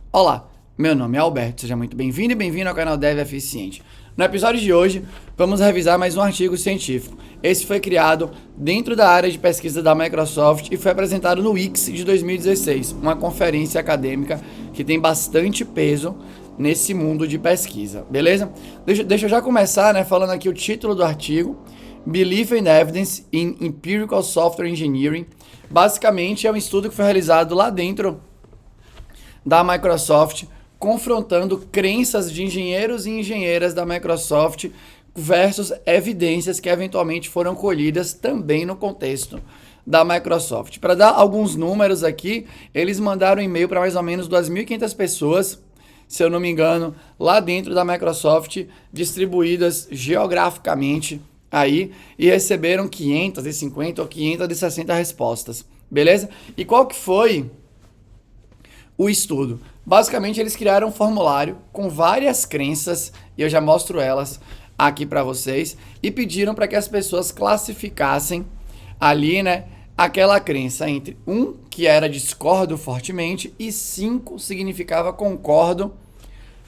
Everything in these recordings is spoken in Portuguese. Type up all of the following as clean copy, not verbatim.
Olá, meu nome é Alberto, seja muito bem-vindo e bem-vindo ao canal Dev Eficiente. No episódio de hoje, vamos revisar mais um artigo científico. Esse foi criado dentro da área de pesquisa da Microsoft e foi apresentado no Wix de 2016, uma conferência acadêmica que tem bastante peso nesse mundo de pesquisa, beleza? Deixa eu já começar, falando aqui o título do artigo, Belief and Evidence in Empirical Software Engineering. Basicamente, é um estudo que foi realizado lá dentro da Microsoft, confrontando crenças de engenheiros e engenheiras da Microsoft versus evidências que eventualmente foram colhidas também no contexto da Microsoft. Para dar alguns números aqui, eles mandaram um e-mail para mais ou menos 2.500 pessoas, se eu não me engano, lá dentro da Microsoft, distribuídas geograficamente aí, e receberam 550 ou 560 respostas, beleza? E qual que foi o estudo? Basicamente, eles criaram um formulário com várias crenças, e eu já mostro elas aqui para vocês, e pediram para que as pessoas classificassem ali, aquela crença entre 1, que era discordo fortemente, e 5 significava concordo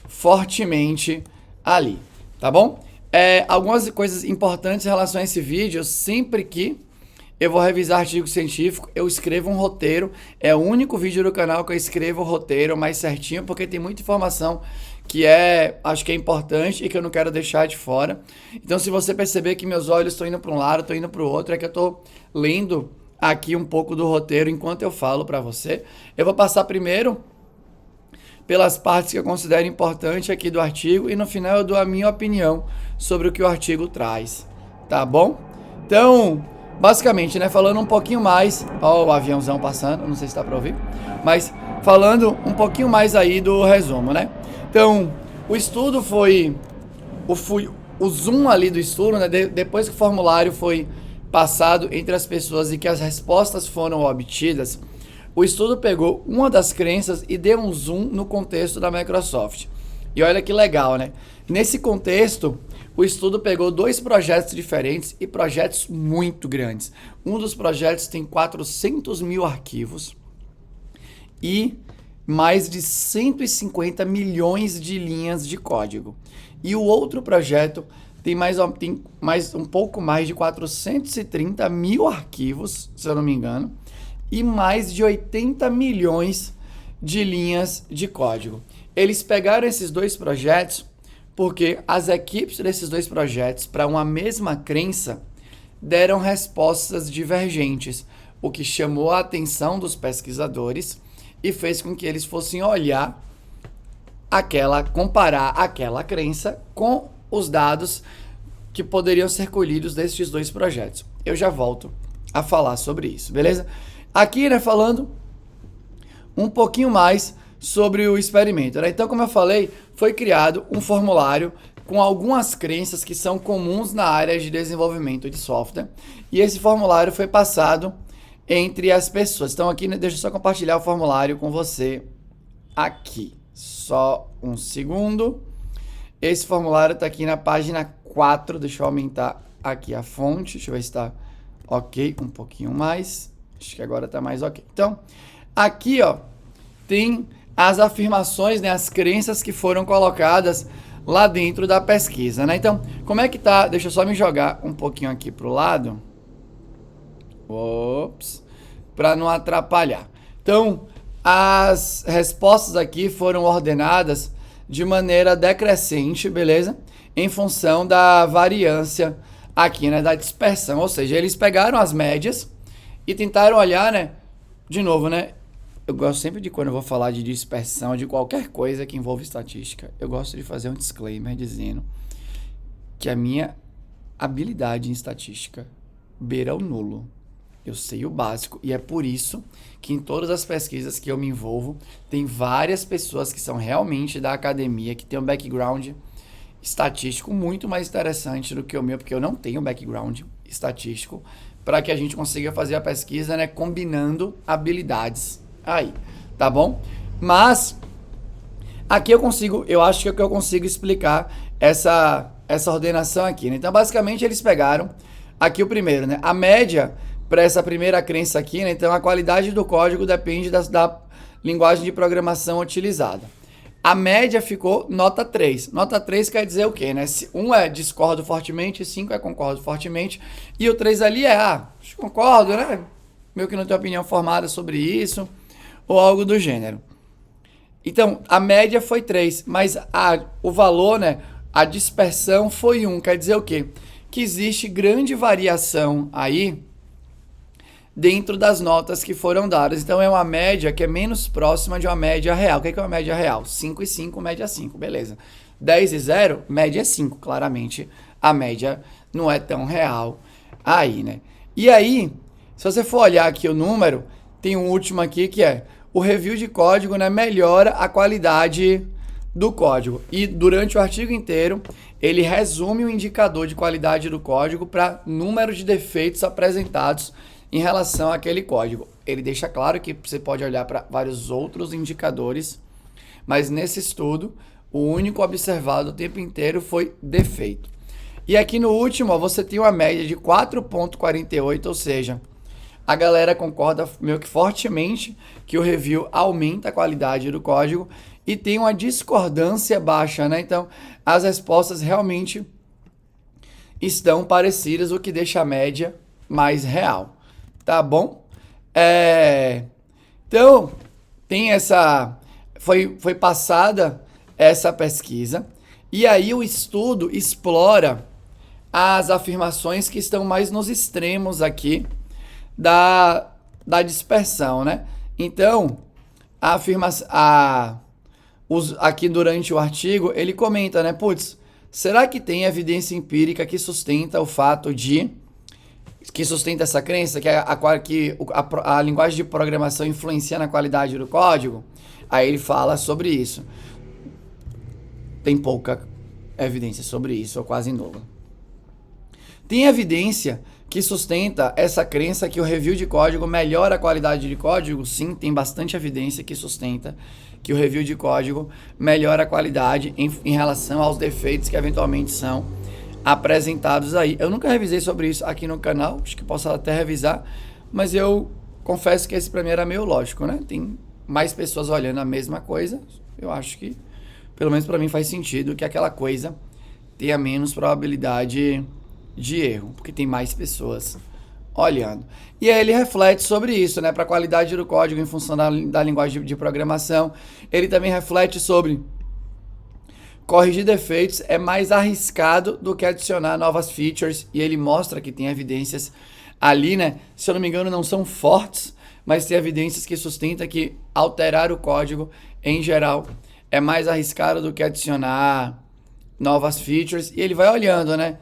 fortemente ali, tá bom? Algumas coisas importantes em relação a esse vídeo: sempre que eu vou revisar artigo científico, eu escrevo um roteiro. É o único vídeo do canal que eu escrevo o roteiro mais certinho, porque tem muita informação que acho que é importante e que eu não quero deixar de fora. Então, se você perceber que meus olhos estão indo para um lado, estão indo para o outro, é que eu estou lendo aqui um pouco do roteiro enquanto eu falo para você. Eu vou passar primeiro pelas partes que eu considero importante aqui do artigo e no final eu dou a minha opinião sobre o que o artigo traz, tá bom? Então, basicamente, falando um pouquinho mais, ó, o aviãozão passando, não sei se dá para ouvir, mas falando um pouquinho mais aí do resumo, Então, o estudo foi o zoom ali do estudo, depois que o formulário foi passado entre as pessoas e que as respostas foram obtidas, o estudo pegou uma das crenças e deu um zoom no contexto da Microsoft. E olha que legal, Nesse contexto, o estudo pegou 2 projetos diferentes e projetos muito grandes. Um dos projetos tem 400 mil arquivos e mais de 150 milhões de linhas de código. E o outro projeto tem um pouco mais de 430 mil arquivos, se eu não me engano, e mais de 80 milhões de linhas de código. Eles pegaram esses 2 projetos porque as equipes desses 2 projetos, para uma mesma crença, deram respostas divergentes, o que chamou a atenção dos pesquisadores e fez com que eles fossem comparar aquela crença com os dados que poderiam ser colhidos desses 2 projetos. Eu já volto a falar sobre isso, beleza? Aqui, falando um pouquinho mais sobre o experimento, Então, como eu falei, foi criado um formulário com algumas crenças que são comuns na área de desenvolvimento de software, e esse formulário foi passado entre as pessoas. Então, aqui, deixa eu só compartilhar o formulário com você aqui. Só um segundo. Esse formulário está aqui na página 4. Deixa eu aumentar aqui a fonte. Deixa eu ver se está ok. Um pouquinho mais. Acho que agora está mais ok. Então, aqui, tem as afirmações, as crenças que foram colocadas lá dentro da pesquisa, Então, como é que tá? Deixa eu só me jogar um pouquinho aqui pro lado. Ops. Para não atrapalhar. Então, as respostas aqui foram ordenadas de maneira decrescente, beleza? Em função da variância aqui, da dispersão. Ou seja, eles pegaram as médias e tentaram olhar, de novo, Eu gosto sempre de, quando eu vou falar de dispersão, de qualquer coisa que envolve estatística, eu gosto de fazer um disclaimer dizendo que a minha habilidade em estatística beira o nulo. Eu sei o básico e é por isso que em todas as pesquisas que eu me envolvo, tem várias pessoas que são realmente da academia, que têm um background estatístico muito mais interessante do que o meu, porque eu não tenho background estatístico, para que a gente consiga fazer a pesquisa, combinando habilidades aí, tá bom? Mas aqui eu acho que eu consigo explicar essa ordenação aqui, Então, basicamente, eles pegaram aqui o primeiro, A média para essa primeira crença aqui, Então, a qualidade do código depende linguagem de programação utilizada. A média ficou nota 3. Nota 3 quer dizer o quê, né? Se 1 é discordo fortemente, 5 é concordo fortemente, e o 3 ali é, concordo, né? Meio que não tenho opinião formada sobre isso, ou algo do gênero. Então, a média foi 3, mas o valor, né? A dispersão foi 1. Quer dizer o quê? Que existe grande variação aí dentro das notas que foram dadas. Então, é uma média que é menos próxima de uma média real. O que é uma média real? 5 e 5, média 5, beleza. 10 e 0, média é 5. Claramente, a média não é tão real aí, né? E aí, se você for olhar aqui o número, tem um último aqui que é o review de código, né, melhora a qualidade do código. E durante o artigo inteiro, ele resume o indicador de qualidade do código para número de defeitos apresentados em relação àquele código. Ele deixa claro que você pode olhar para vários outros indicadores, mas nesse estudo, o único observado o tempo inteiro foi defeito. E aqui no último, ó, você tem uma média de 4,48, ou seja, a galera concorda meio que fortemente que o review aumenta a qualidade do código e tem uma discordância baixa, né? Então, as respostas realmente estão parecidas, o que deixa a média mais real. Tá bom? Então, tem essa... Foi passada essa pesquisa e aí o estudo explora as afirmações que estão mais nos extremos aqui da dispersão, né? Então, a afirmação... aqui durante o artigo, ele comenta, né? Putz, será que tem evidência empírica que sustenta o fato de... que sustenta essa crença que a linguagem de programação influencia na qualidade do código? Aí ele fala sobre isso. Tem pouca evidência sobre isso, ou quase nula. Tem evidência que sustenta essa crença que o review de código melhora a qualidade de código? Sim, tem bastante evidência que sustenta que o review de código melhora a qualidade em relação aos defeitos que eventualmente são apresentados aí. Eu nunca revisei sobre isso aqui no canal, acho que posso até revisar, mas eu confesso que esse pra mim era meio lógico, né? Tem mais pessoas olhando a mesma coisa, eu acho que, pelo menos pra mim faz sentido que aquela coisa tenha menos probabilidade de erro, porque tem mais pessoas olhando. E aí ele reflete sobre isso, né? Para a qualidade do código em função da linguagem de programação. Ele também reflete sobre corrigir defeitos é mais arriscado do que adicionar novas features, e ele mostra que tem evidências ali, né? Se eu não me engano, não são fortes, mas tem evidências que sustentam que alterar o código, em geral, é mais arriscado do que adicionar novas features. E ele vai olhando, né?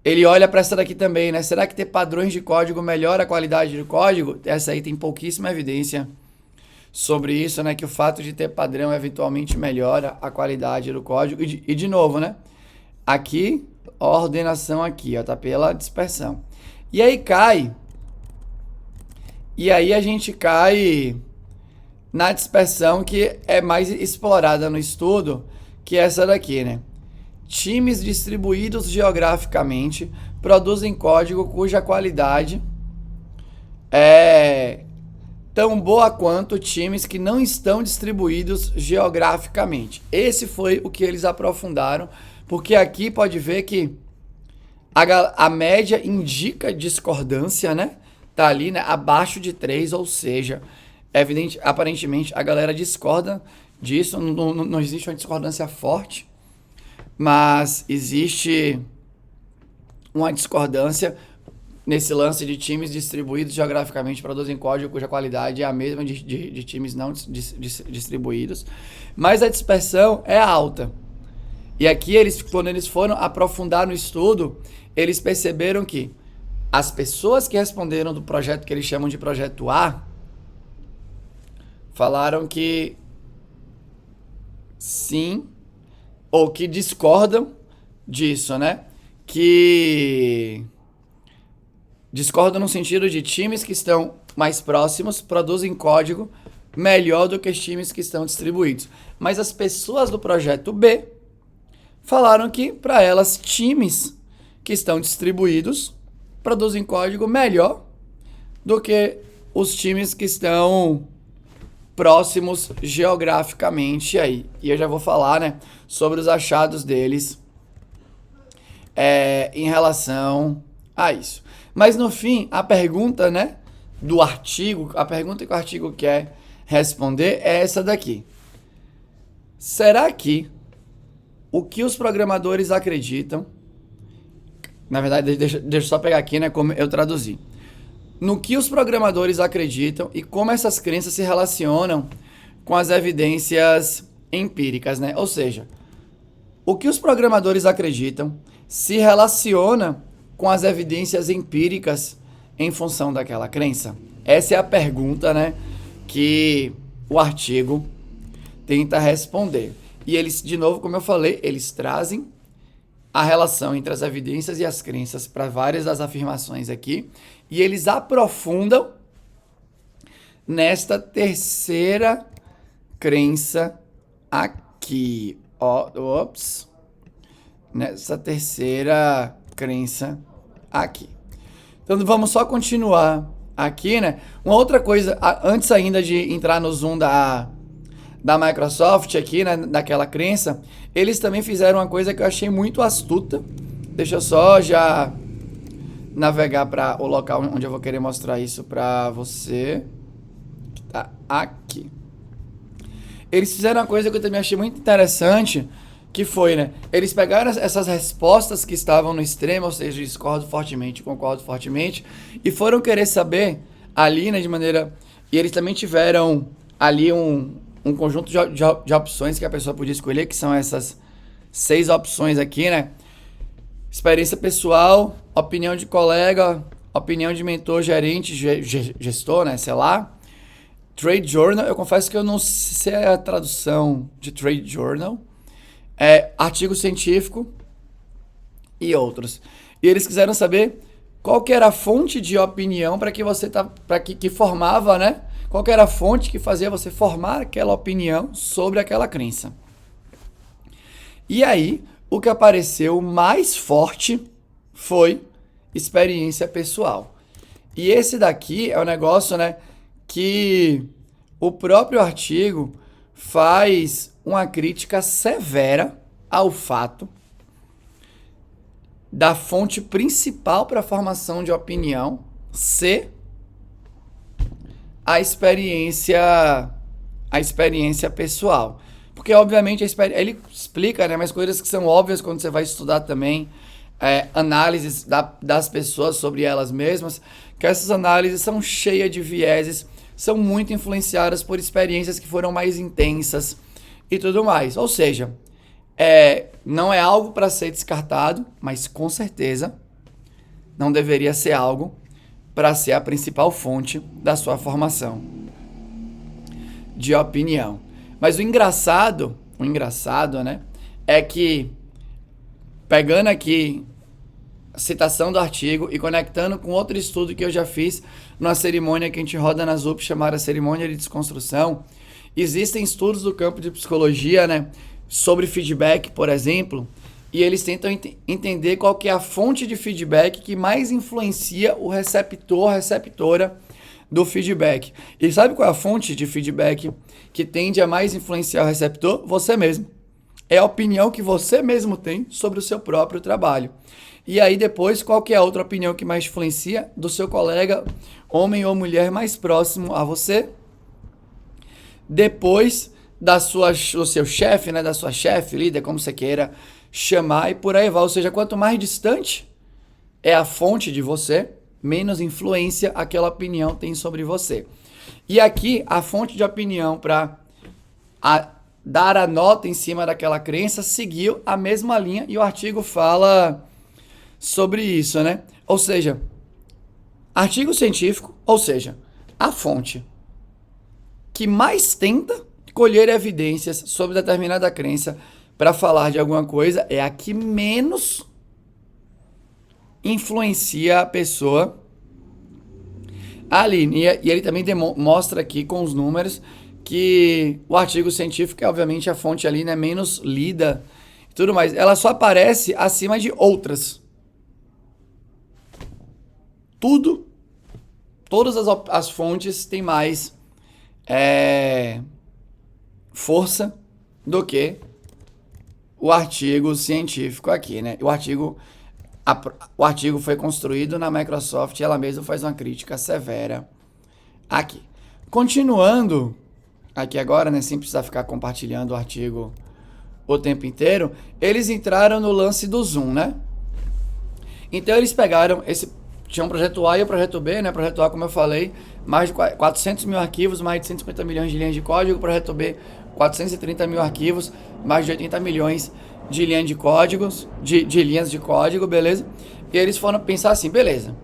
Ele olha para essa daqui também, né? Será que ter padrões de código melhora a qualidade do código? Essa aí tem pouquíssima evidência sobre isso, né? Que o fato de ter padrão eventualmente melhora a qualidade do código. E de novo, né? Aqui, a ordenação aqui, ó, tá pela dispersão. E aí cai. E aí a gente cai na dispersão que é mais explorada no estudo, que é essa daqui, né? Times distribuídos geograficamente produzem código cuja qualidade é tão boa quanto times que não estão distribuídos geograficamente. Esse foi o que eles aprofundaram, porque aqui pode ver que a média indica discordância, né? Tá ali, né? Abaixo de 3, ou seja, aparentemente a galera discorda disso, não existe uma discordância forte, mas existe uma discordância nesse lance de times distribuídos geograficamente produzem código cuja qualidade é a mesma de times não distribuídos, mas a dispersão é alta. E aqui, quando eles foram aprofundar no estudo, eles perceberam que as pessoas que responderam do projeto que eles chamam de projeto A falaram que sim, ou que discordam disso, né? Que discordam no sentido de times que estão mais próximos produzem código melhor do que os times que estão distribuídos. Mas as pessoas do projeto B falaram que, para elas, times que estão distribuídos produzem código melhor do que os times que estão próximos geograficamente aí. E eu já vou falar, né, sobre os achados deles em relação a isso. Mas no fim, a pergunta, né, do artigo, a pergunta que o artigo quer responder é essa daqui. Será que o que os programadores acreditam, na verdade, deixa eu só pegar aqui, né, como eu traduzi. No que os programadores acreditam e como essas crenças se relacionam com as evidências empíricas, né? Ou seja, o que os programadores acreditam se relaciona com as evidências empíricas em função daquela crença? Essa é a pergunta, né, que o artigo tenta responder. E eles, de novo, como eu falei, eles trazem a relação entre as evidências e as crenças para várias das afirmações aqui, e eles aprofundam nesta terceira crença aqui. Nessa terceira crença aqui. Então vamos só continuar aqui, né? Uma outra coisa, antes ainda de entrar no zoom da Microsoft aqui, né, daquela crença, eles também fizeram uma coisa que eu achei muito astuta. Deixa eu só já navegar para o local onde eu vou querer mostrar isso para você, que tá aqui. Eles fizeram uma coisa que eu também achei muito interessante, que foi, né, eles pegaram essas respostas que estavam no extremo, ou seja, discordo fortemente, concordo fortemente, e foram querer saber ali, né, de maneira... E eles também tiveram ali um conjunto de opções que a pessoa podia escolher, que são essas 6 opções aqui, né? Experiência pessoal, opinião de colega, opinião de mentor, gerente, gestor, né? Sei lá. Trade Journal, eu confesso que eu não sei a tradução de Trade Journal. Artigo científico e outros. E eles quiseram saber qual que era a fonte de opinião para que você que formava, né? Qual que era a fonte que fazia você formar aquela opinião sobre aquela crença. E aí, o que apareceu mais forte foi experiência pessoal. E esse daqui é o negócio, né, que o próprio artigo faz uma crítica severa ao fato da fonte principal para a formação de opinião ser a experiência pessoal. Porque, obviamente, ele explica, né, mas coisas que são óbvias quando você vai estudar também, análises das pessoas sobre elas mesmas, que essas análises são cheias de vieses, são muito influenciadas por experiências que foram mais intensas e tudo mais. Ou seja, não é algo para ser descartado, mas com certeza não deveria ser algo para ser a principal fonte da sua formação de opinião. Mas o engraçado, né, é que, pegando aqui a citação do artigo e conectando com outro estudo que eu já fiz numa cerimônia que a gente roda na ZUP, chamada Cerimônia de Desconstrução, existem estudos do campo de psicologia, né, sobre feedback, por exemplo, e eles tentam entender qual que é a fonte de feedback que mais influencia o receptor, receptora do feedback. E sabe qual é a fonte de feedback que tende a mais influenciar o receptor? Você mesmo. É a opinião que você mesmo tem sobre o seu próprio trabalho. E aí depois, qual que é a outra opinião que mais influencia? Do seu colega, homem ou mulher mais próximo a você. Depois do seu chefe, né, da sua chefe, líder, como você queira chamar, e por aí vai. Ou seja, quanto mais distante é a fonte de você, menos influência aquela opinião tem sobre você. E aqui, a fonte de opinião para dar a nota em cima daquela crença seguiu a mesma linha, e o artigo fala sobre isso, né? Ou seja, artigo científico, ou seja, a fonte que mais tenta colher evidências sobre determinada crença para falar de alguma coisa é a que menos influencia a pessoa ali. E ele também mostra aqui com os números que o artigo científico é obviamente a fonte ali, né, menos lida e tudo mais. Ela só aparece acima de outras. Todas as fontes têm mais força do que o artigo científico aqui, né? O artigo foi construído na Microsoft e ela mesma faz uma crítica severa aqui. Continuando aqui agora, né, sem precisar ficar compartilhando o artigo o tempo inteiro, eles entraram no lance do Zoom, né? Então eles pegaram tinha um projeto A e o projeto B, né? Projeto A, como eu falei, mais de 400 mil arquivos, mais de 150 milhões de linhas de código. Projeto B, 430 mil arquivos, mais de 80 milhões de linhas de códigos, de linhas de código, beleza? E eles foram pensar assim, beleza,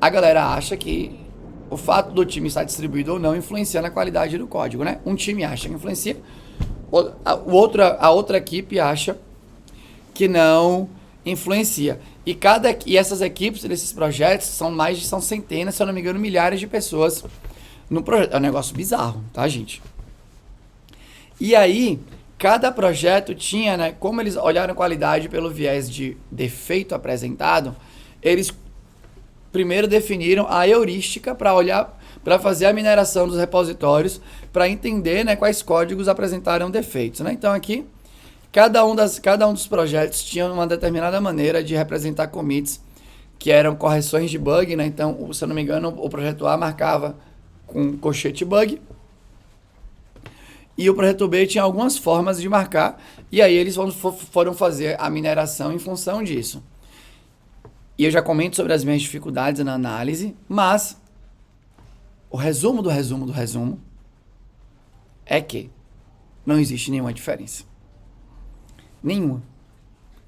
a galera acha que o fato do time estar distribuído ou não influencia na qualidade do código, né? Um time acha que influencia, a outra equipe acha que não influencia. E essas equipes desses projetos são centenas, se eu não me engano, milhares de pessoas no projeto. É um negócio bizarro, tá, gente? E aí, cada projeto tinha, né, como eles olharam qualidade pelo viés de defeito apresentado, eles primeiro definiram a heurística para fazer a mineração dos repositórios, para entender, né, quais códigos apresentaram defeitos, né? Então aqui cada um dos projetos tinha uma determinada maneira de representar commits, que eram correções de bug, né? Então, se eu não me engano, o projeto A marcava com colchete bug, e o projeto B tinha algumas formas de marcar, e aí eles foram fazer a mineração em função disso. E eu já comento sobre as minhas dificuldades na análise, mas o resumo do resumo é que não existe nenhuma diferença. Nenhuma.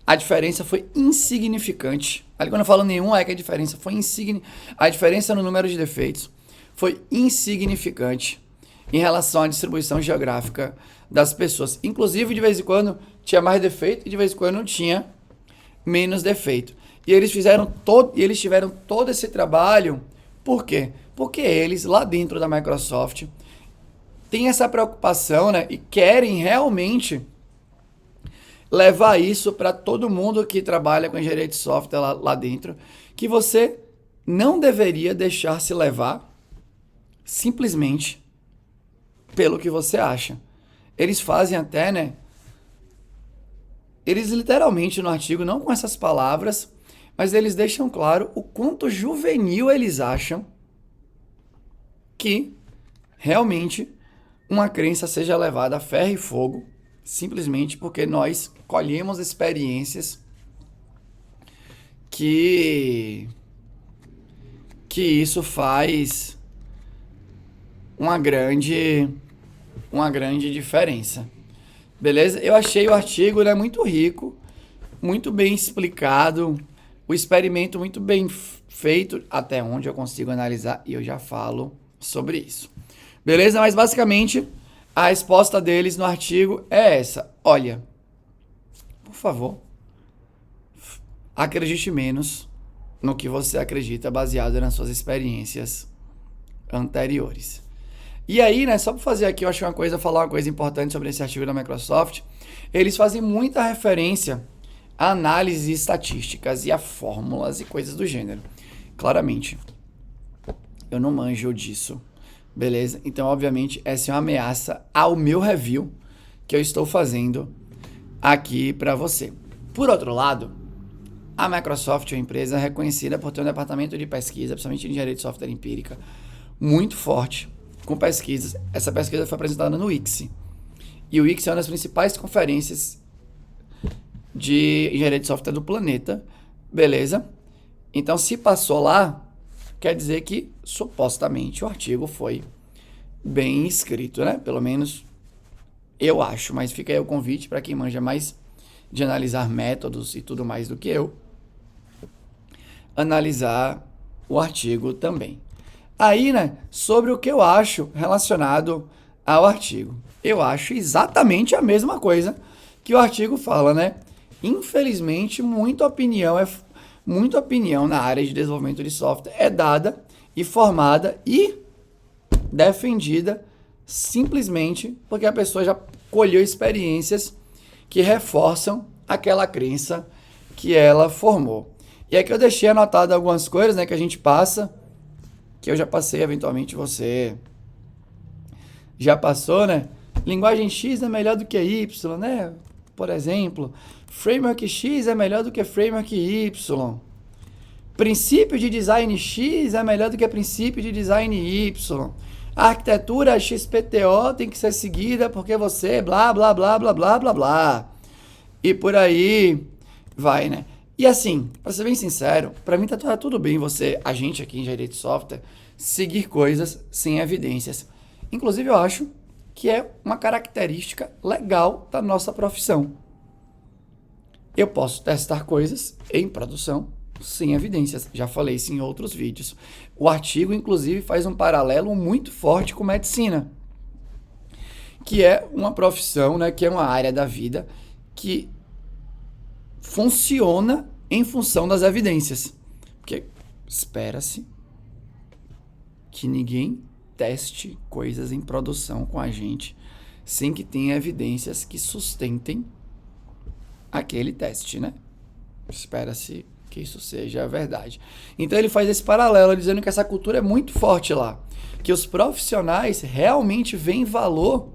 A diferença foi insignificante. Ali quando eu falo nenhuma, é que a diferença foi insignificante. A diferença no número de defeitos foi insignificante em relação à distribuição geográfica das pessoas. Inclusive, de vez em quando tinha mais defeito e de vez em quando tinha menos defeito. E eles tiveram todo esse trabalho. Por quê? Porque eles, lá dentro da Microsoft, têm essa preocupação, né, e querem realmente levar isso para todo mundo que trabalha com engenharia de software lá dentro, que você não deveria deixar se levar simplesmente pelo que você acha. Eles fazem até, né? Eles literalmente no artigo, não com essas palavras, mas eles deixam claro o quanto juvenil eles acham que realmente uma crença seja levada a ferro e fogo, simplesmente porque nós colhemos experiências que isso faz uma grande diferença. Beleza? Eu achei o artigo, né, muito rico, muito bem explicado, o experimento muito bem feito, até onde eu consigo analisar, e eu já falo sobre isso. Beleza? Mas basicamente a resposta deles no artigo é essa. Olha, por favor, acredite menos no que você acredita baseado nas suas experiências anteriores. E aí, né, só para fazer aqui, eu acho falar uma coisa importante sobre esse artigo da Microsoft, eles fazem muita referência a análises estatísticas e a fórmulas e coisas do gênero. Claramente, eu não manjo disso. Beleza? Então, obviamente, essa é uma ameaça ao meu review que eu estou fazendo aqui para você. Por outro lado, a Microsoft é uma empresa reconhecida por ter um departamento de pesquisa, principalmente em engenharia de software empírica, muito forte, com pesquisas. Essa pesquisa foi apresentada no Wix. E o Wix é uma das principais conferências de engenharia de software do planeta. Beleza? Então, se passou lá, quer dizer que, supostamente, o artigo foi bem escrito, né? Pelo menos eu acho. Mas fica aí o convite para quem manja mais de analisar métodos e tudo mais do que eu, analisar o artigo também. Aí, né, sobre o que eu acho relacionado ao artigo. Eu acho exatamente a mesma coisa que o artigo fala, né? Infelizmente, muita opinião na área de desenvolvimento de software é dada e formada e defendida simplesmente porque a pessoa já colheu experiências que reforçam aquela crença que ela formou. E aqui eu deixei anotado algumas coisas, né, que a gente passa, que eu já passei, eventualmente você já passou, né? Linguagem X é melhor do que Y, né? Por exemplo, Framework X é melhor do que Framework Y. Princípio de design X é melhor do que princípio de design Y. A arquitetura XPTO tem que ser seguida porque você blá, blá, blá, blá, blá, blá, blá. E por aí vai, né? E assim, pra ser bem sincero, pra mim tá tudo bem você, a gente aqui em engenharia de software, seguir coisas sem evidências. Inclusive, eu acho que é uma característica legal da nossa profissão. Eu posso testar coisas em produção sem evidências. Já falei isso em outros vídeos. O artigo, inclusive, faz um paralelo muito forte com medicina, que é uma profissão, né, que é uma área da vida que funciona em função das evidências. Porque espera-se que ninguém teste coisas em produção com a gente sem que tenha evidências que sustentem aquele teste, né? Espera-se que isso seja verdade. Então ele faz esse paralelo, dizendo que essa cultura é muito forte lá, que os profissionais realmente veem valor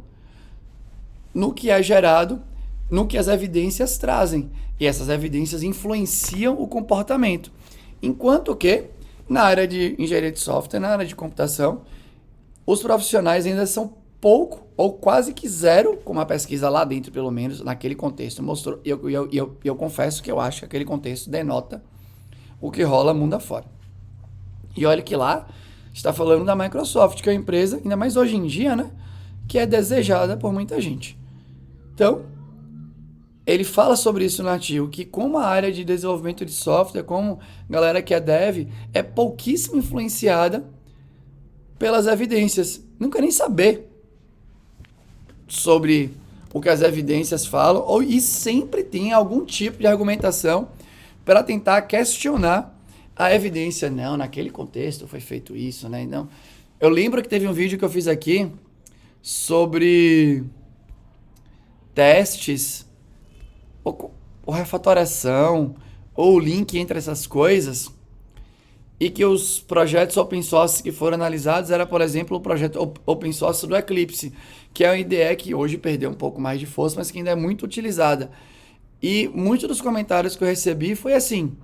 no que é gerado, no que as evidências trazem, e essas evidências influenciam o comportamento. Enquanto que, na área de engenharia de software, na área de computação, os profissionais ainda são pouco ou quase que zero, como a pesquisa lá dentro, pelo menos, naquele contexto mostrou, e eu confesso que eu acho que aquele contexto denota o que rola mundo afora. E olha que lá está falando da Microsoft, que é uma empresa, ainda mais hoje em dia, né, que é desejada por muita gente. Então, ele fala sobre isso no artigo, que como a área de desenvolvimento de software, como galera que é dev, é pouquíssimo influenciada pelas evidências. Não quer nem saber sobre o que as evidências falam, e sempre tem algum tipo de argumentação para tentar questionar a evidência. Não, naquele contexto foi feito isso, né? Não. Eu lembro que teve um vídeo que eu fiz aqui sobre testes, ou refatoração, ou o link entre essas coisas, e que os projetos open source que foram analisados era, por exemplo, o projeto open source do Eclipse, que é uma IDE que hoje perdeu um pouco mais de força, mas que ainda é muito utilizada. E muitos dos comentários que eu recebi foi assim: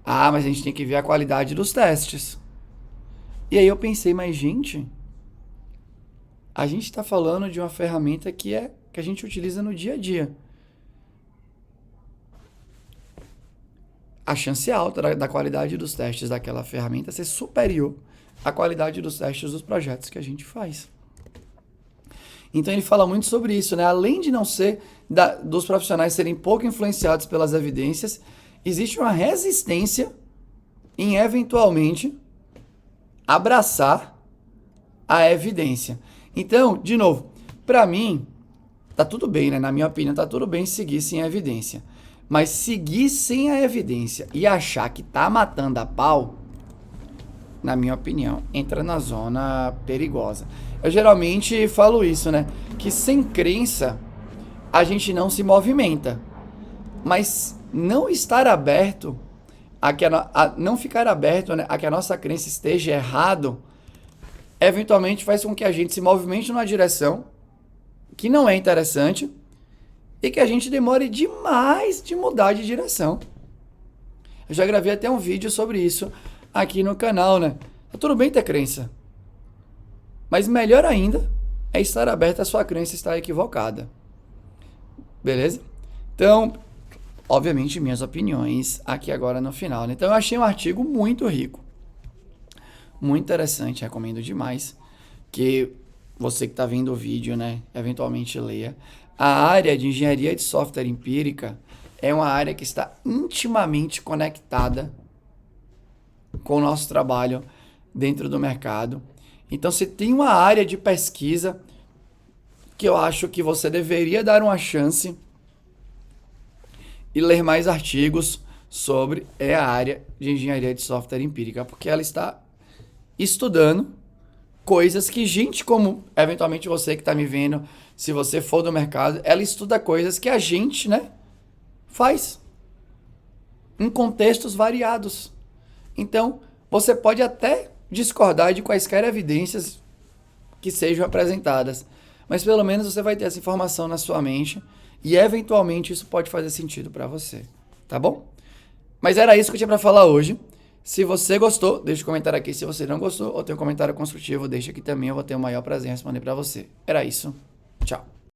ah, mas a gente tem que ver a qualidade dos testes. E aí eu pensei, mas gente, a gente está falando de uma ferramenta que a gente utiliza no dia a dia. A chance alta da qualidade dos testes daquela ferramenta ser superior à qualidade dos testes dos projetos que a gente faz. Então ele fala muito sobre isso, né? Além de não ser dos profissionais serem pouco influenciados pelas evidências, existe uma resistência em eventualmente abraçar a evidência. Então, de novo, para mim, tá tudo bem, né? Na minha opinião, tá tudo bem seguir sem a evidência. Mas seguir sem a evidência e achar que tá matando a pau, na minha opinião, entra na zona perigosa. Eu geralmente falo isso, né? Que sem crença a gente não se movimenta. Mas não estar aberto não ficar aberto, né, a que a nossa crença esteja errado, eventualmente faz com que a gente se movimente numa direção que não é interessante e que a gente demore demais de mudar de direção. Eu já gravei até um vídeo sobre isso aqui no canal, né? Tá tudo bem ter crença, mas melhor ainda é estar aberto a sua crença estar equivocada. Beleza? Então, obviamente, minhas opiniões aqui agora no final, né? Então, eu achei um artigo muito rico, muito interessante, recomendo demais que você que está vendo o vídeo, né, eventualmente leia. A área de engenharia de software empírica é uma área que está intimamente conectada com o nosso trabalho dentro do mercado. Então, se tem uma área de pesquisa que eu acho que você deveria dar uma chance e ler mais artigos sobre, é a área de engenharia de software empírica, porque ela está estudando coisas que gente como, eventualmente você que está me vendo, se você for do mercado, ela estuda coisas que a gente, né, faz em contextos variados. Então, você pode até discordar de quaisquer evidências que sejam apresentadas, mas pelo menos você vai ter essa informação na sua mente e eventualmente isso pode fazer sentido para você, tá bom? Mas era isso que eu tinha para falar hoje. Se você gostou, deixa um comentário aqui. Se você não gostou ou tem um comentário construtivo, deixa aqui também, eu vou ter o maior prazer em responder para você. Era isso.